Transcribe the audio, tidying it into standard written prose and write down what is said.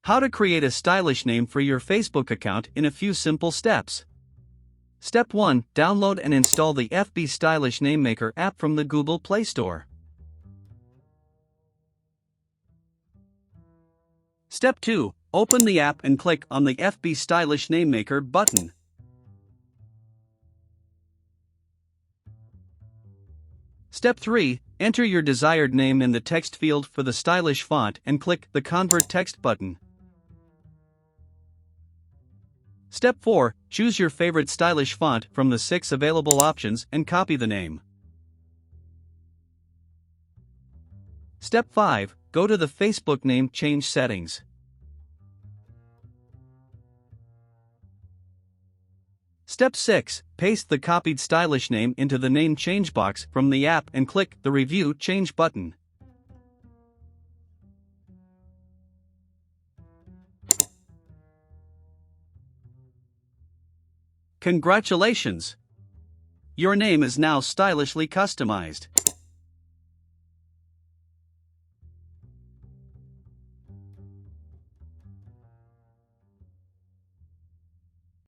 How to create a stylish name for your Facebook account in a few simple steps. Step 1. Download and install the FB Stylish Name Maker app from the Google Play Store. Step 2. Open the app and click on the FB Stylish Name Maker button. Step 3. Enter your desired name in the text field for the stylish font and click the Convert Text button. Step 4. Choose your favorite stylish font from the 6 available options and copy the name. Step 5. Go to the Facebook name change settings. Step 6. Paste the copied stylish name into the name change box from the app and click the Review Change button. Congratulations! Your name is now stylishly customized.